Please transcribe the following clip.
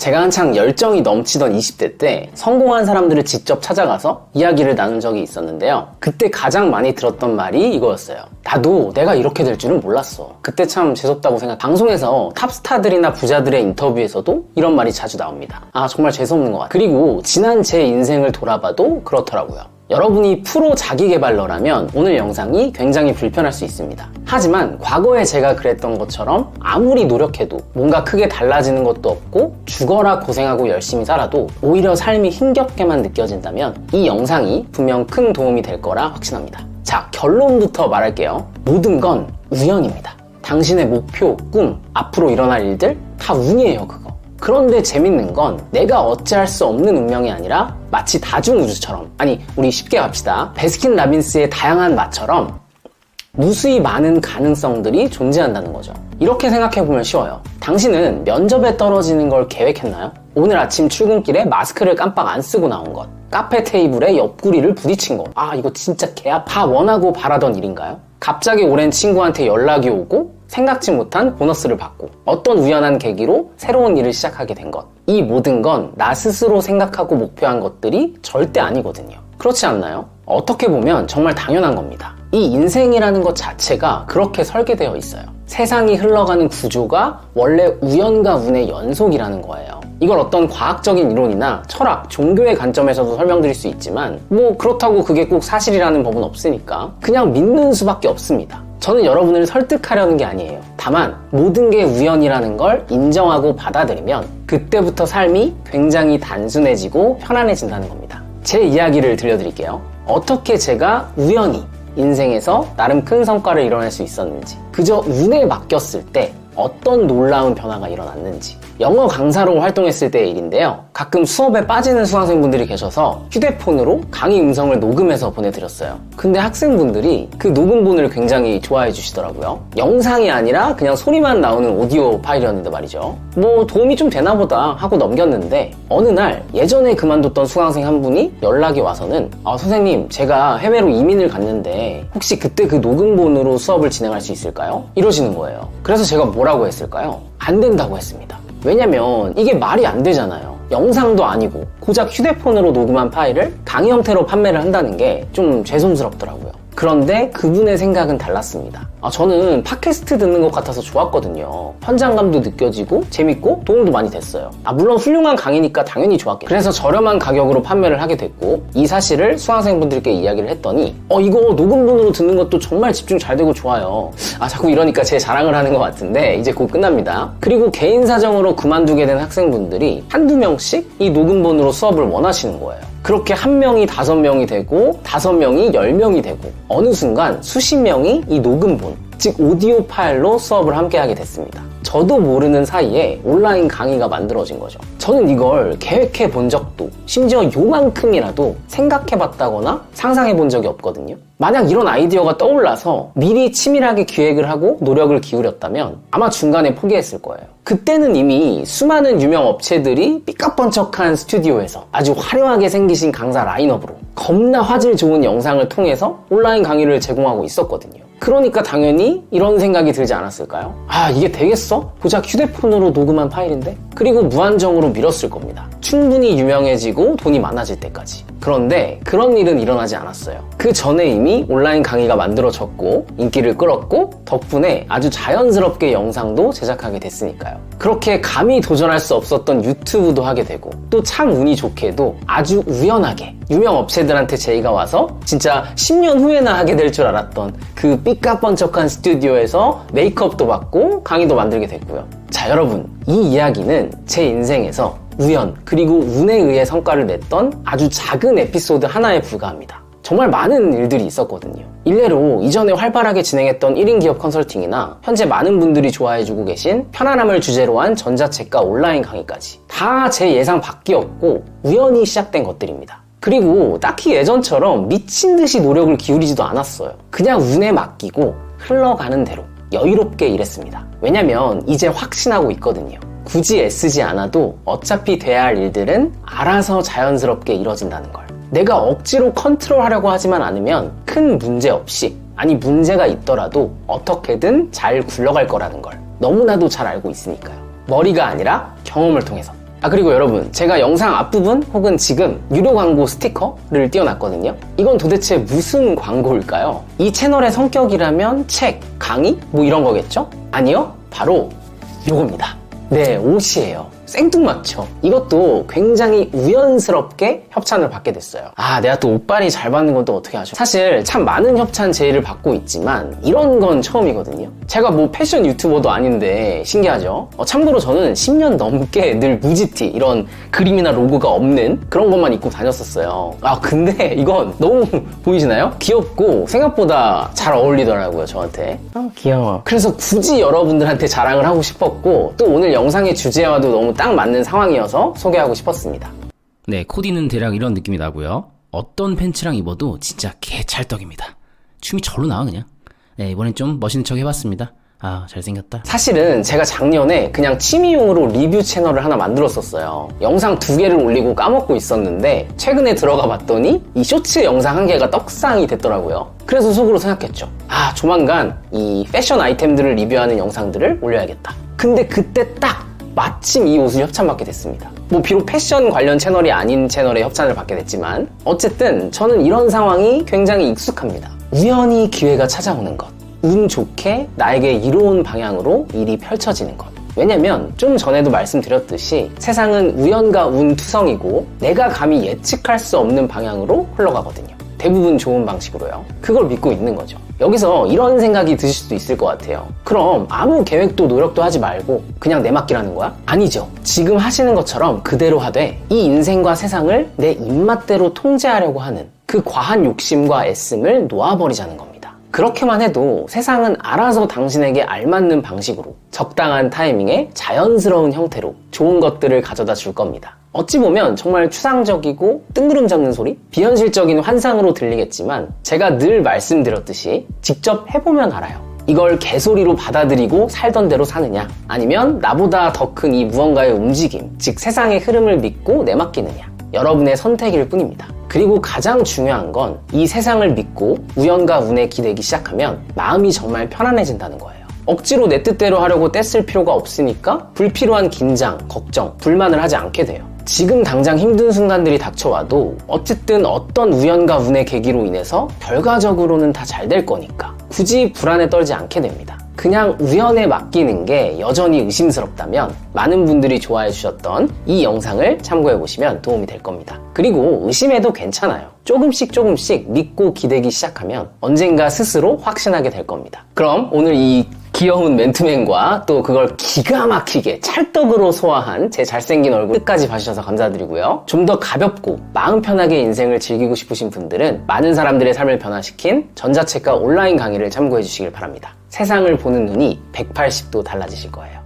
제가 한창 열정이 넘치던 20대 때 성공한 사람들을 직접 찾아가서 이야기를 나눈 적이 있었는데요. 그때 가장 많이 들었던 말이 이거였어요. 나도 내가 이렇게 될 줄은 몰랐어. 그때 참 재수없다고 생각. 방송에서 탑스타들이나 부자들의 인터뷰에서도 이런 말이 자주 나옵니다. 아, 정말 재수없는 것 같아요. 그리고 지난 제 인생을 돌아봐도 그렇더라고요. 여러분이 프로 자기계발러라면 오늘 영상이 굉장히 불편할 수 있습니다. 하지만 과거에 제가 그랬던 것처럼 아무리 노력해도 뭔가 크게 달라지는 것도 없고 죽어라 고생하고 열심히 살아도 오히려 삶이 힘겹게만 느껴진다면 이 영상이 분명 큰 도움이 될 거라 확신합니다. 자, 결론부터 말할게요. 모든 건 우연입니다. 당신의 목표, 꿈, 앞으로 일어날 일들 다 운이에요, 그거. 그런데 재밌는 건 내가 어찌할 수 없는 운명이 아니라 마치 다중우주처럼, 아니 우리 쉽게 갑시다. 베스킨라빈스의 다양한 맛처럼 무수히 많은 가능성들이 존재한다는 거죠. 이렇게 생각해보면 쉬워요. 당신은 면접에 떨어지는 걸 계획했나요? 오늘 아침 출근길에 마스크를 깜빡 안 쓰고 나온 것, 카페 테이블에 옆구리를 부딪힌 것, 아 이거 진짜 다 원하고 바라던 일인가요? 갑자기 오랜 친구한테 연락이 오고 생각지 못한 보너스를 받고 어떤 우연한 계기로 새로운 일을 시작하게 된 것, 이 모든 건 나 스스로 생각하고 목표한 것들이 절대 아니거든요. 그렇지 않나요? 어떻게 보면 정말 당연한 겁니다. 이 인생이라는 것 자체가 그렇게 설계되어 있어요. 세상이 흘러가는 구조가 원래 우연과 운의 연속이라는 거예요. 이걸 어떤 과학적인 이론이나 철학, 종교의 관점에서도 설명드릴 수 있지만 뭐 그렇다고 그게 꼭 사실이라는 법은 없으니까 그냥 믿는 수밖에 없습니다. 저는 여러분을 설득하려는 게 아니에요. 다만 모든 게 우연이라는 걸 인정하고 받아들이면 그때부터 삶이 굉장히 단순해지고 편안해진다는 겁니다. 제 이야기를 들려드릴게요. 어떻게 제가 우연히 인생에서 나름 큰 성과를 이뤄낼 수 있었는지, 그저 운에 맡겼을 때 어떤 놀라운 변화가 일어났는지. 영어 강사로 활동했을 때의 일인데요. 가끔 수업에 빠지는 수강생분들이 계셔서 휴대폰으로 강의 음성을 녹음해서 보내드렸어요. 근데 학생분들이 그 녹음본을 굉장히 좋아해 주시더라고요. 영상이 아니라 그냥 소리만 나오는 오디오 파일이었는데 말이죠. 뭐 도움이 좀 되나 보다 하고 넘겼는데 어느 날 예전에 그만뒀던 수강생 한 분이 연락이 와서는 선생님 제가 해외로 이민을 갔는데 혹시 그때 그 녹음본으로 수업을 진행할 수 있을까요? 이러시는 거예요. 그래서 제가 뭐라고 했을까요? 안 된다고 했습니다. 왜냐면 이게 말이 안 되잖아요. 영상도 아니고 고작 휴대폰으로 녹음한 파일을 강의 형태로 판매를 한다는 게 좀 죄송스럽더라고요. 그런데 그분의 생각은 달랐습니다. 저는 팟캐스트 듣는 것 같아서 좋았거든요. 현장감도 느껴지고 재밌고 도움도 많이 됐어요. 물론 훌륭한 강의니까 당연히 좋았겠죠. 그래서 저렴한 가격으로 판매를 하게 됐고 이 사실을 수강생분들께 이야기를 했더니 이거 녹음본으로 듣는 것도 정말 집중 잘 되고 좋아요. 자꾸 이러니까 제 자랑을 하는 것 같은데 이제 곧 끝납니다. 그리고 개인 사정으로 그만두게 된 학생분들이 한두 명씩 이 녹음본으로 수업을 원하시는 거예요. 그렇게 한 명이 5명이 되고 5명이 10명이 되고 어느 순간 수십 명이 이 녹음본, 즉 오디오 파일로 수업을 함께 하게 됐습니다. 저도 모르는 사이에 온라인 강의가 만들어진 거죠. 저는 이걸 계획해 본 적도 심지어 요만큼이라도 생각해 봤다거나 상상해 본 적이 없거든요. 만약 이런 아이디어가 떠올라서 미리 치밀하게 기획을 하고 노력을 기울였다면 아마 중간에 포기했을 거예요. 그때는 이미 수많은 유명 업체들이 삐까뻔쩍한 스튜디오에서 아주 화려하게 생기신 강사 라인업으로 겁나 화질 좋은 영상을 통해서 온라인 강의를 제공하고 있었거든요. 그러니까 당연히 이런 생각이 들지 않았을까요? 이게 되겠어? 고작 휴대폰으로 녹음한 파일인데? 그리고 무한정으로 미뤘을 겁니다. 충분히 유명해지고 돈이 많아질 때까지. 그런데 그런 일은 일어나지 않았어요. 그 전에 이미 온라인 강의가 만들어졌고 인기를 끌었고 덕분에 아주 자연스럽게 영상도 제작하게 됐으니까요. 그렇게 감히 도전할 수 없었던 유튜브도 하게 되고 또 참 운이 좋게도 아주 우연하게 유명 업체들한테 제의가 와서 진짜 10년 후에나 하게 될 줄 알았던 그 삐까뻔쩍한 스튜디오에서 메이크업도 받고 강의도 만들게 됐고요. 자, 여러분, 이 이야기는 제 인생에서 우연 그리고 운에 의해 성과를 냈던 아주 작은 에피소드 하나에 불과합니다. 정말 많은 일들이 있었거든요. 일례로 이전에 활발하게 진행했던 1인 기업 컨설팅이나 현재 많은 분들이 좋아해주고 계신 편안함을 주제로 한 전자책과 온라인 강의까지 다 제 예상 밖이었고 우연히 시작된 것들입니다. 그리고 딱히 예전처럼 미친 듯이 노력을 기울이지도 않았어요. 그냥 운에 맡기고 흘러가는 대로 여유롭게 일했습니다. 왜냐면 이제 확신하고 있거든요. 굳이 애쓰지 않아도 어차피 돼야 할 일들은 알아서 자연스럽게 이뤄진다는 걸. 내가 억지로 컨트롤하려고 하지만 않으면 큰 문제 없이, 아니 문제가 있더라도 어떻게든 잘 굴러갈 거라는 걸 너무나도 잘 알고 있으니까요. 머리가 아니라 경험을 통해서. 그리고 여러분, 제가 영상 앞부분 혹은 지금 유료 광고 스티커를 띄워놨거든요. 이건 도대체 무슨 광고일까요? 이 채널의 성격이라면 책, 강의? 뭐 이런 거겠죠? 아니요, 바로 요겁니다. 네, 옷이에요. 생뚱맞죠? 이것도 굉장히 우연스럽게 협찬을 받게 됐어요. 내가 또 옷빨이 잘 받는 건 또 어떻게 하죠? 사실 참 많은 협찬 제의를 받고 있지만 이런 건 처음이거든요. 제가 뭐 패션 유튜버도 아닌데 신기하죠? 참고로 저는 10년 넘게 늘 무지티, 이런 그림이나 로고가 없는 그런 것만 입고 다녔었어요. 근데 이건 너무 보이시나요? 귀엽고 생각보다 잘 어울리더라고요, 저한테. 귀여워. 그래서 굳이 여러분들한테 자랑을 하고 싶었고, 또 오늘 영상의 주제와도 너무 딱 맞는 상황이어서 소개하고 싶었습니다. 네, 코디는 대략 이런 느낌이 나고요. 어떤 팬츠랑 입어도 진짜 개찰떡입니다. 춤이 절로 나와 그냥. 네, 이번엔 좀 멋있는 척 해봤습니다. 잘생겼다. 사실은 제가 작년에 그냥 취미용으로 리뷰 채널을 하나 만들었었어요. 영상 2개를 올리고 까먹고 있었는데 최근에 들어가 봤더니 이 쇼츠 영상 1개가 떡상이 됐더라고요. 그래서 속으로 생각했죠. 조만간 이 패션 아이템들을 리뷰하는 영상들을 올려야겠다. 근데 그때 딱 마침 이 옷을 협찬받게 됐습니다. 비록 패션 관련 채널이 아닌 채널에 협찬을 받게 됐지만 어쨌든 저는 이런 상황이 굉장히 익숙합니다. 우연히 기회가 찾아오는 것, 운 좋게 나에게 이로운 방향으로 일이 펼쳐지는 것. 왜냐면 좀 전에도 말씀드렸듯이 세상은 우연과 운 투성이고 내가 감히 예측할 수 없는 방향으로 흘러가거든요. 대부분 좋은 방식으로요. 그걸 믿고 있는 거죠. 여기서 이런 생각이 드실 수도 있을 것 같아요. 그럼 아무 계획도 노력도 하지 말고 그냥 내맡기라는 거야? 아니죠. 지금 하시는 것처럼 그대로 하되 이 인생과 세상을 내 입맛대로 통제하려고 하는 그 과한 욕심과 애씀을 놓아버리자는 겁니다. 그렇게만 해도 세상은 알아서 당신에게 알맞는 방식으로 적당한 타이밍에 자연스러운 형태로 좋은 것들을 가져다 줄 겁니다. 어찌 보면 정말 추상적이고 뜬구름 잡는 소리? 비현실적인 환상으로 들리겠지만 제가 늘 말씀드렸듯이 직접 해보면 알아요. 이걸 개소리로 받아들이고 살던 대로 사느냐, 아니면 나보다 더 큰 이 무언가의 움직임, 즉 세상의 흐름을 믿고 내맡기느냐, 여러분의 선택일 뿐입니다. 그리고 가장 중요한 건 이 세상을 믿고 우연과 운에 기대기 시작하면 마음이 정말 편안해진다는 거예요. 억지로 내 뜻대로 하려고 떼쓸 필요가 없으니까 불필요한 긴장, 걱정, 불만을 하지 않게 돼요. 지금 당장 힘든 순간들이 닥쳐와도 어쨌든 어떤 우연과 운의 계기로 인해서 결과적으로는 다 잘 될 거니까 굳이 불안에 떨지 않게 됩니다. 그냥 우연에 맡기는 게 여전히 의심스럽다면 많은 분들이 좋아해 주셨던 이 영상을 참고해 보시면 도움이 될 겁니다. 그리고 의심해도 괜찮아요. 조금씩 믿고 기대기 시작하면 언젠가 스스로 확신하게 될 겁니다. 그럼 오늘 이 귀여운 맨투맨과 또 그걸 기가 막히게 찰떡으로 소화한 제 잘생긴 얼굴 끝까지 봐주셔서 감사드리고요. 좀 더 가볍고 마음 편하게 인생을 즐기고 싶으신 분들은 많은 사람들의 삶을 변화시킨 전자책과 온라인 강의를 참고해 주시길 바랍니다. 세상을 보는 눈이 180도 달라지실 거예요.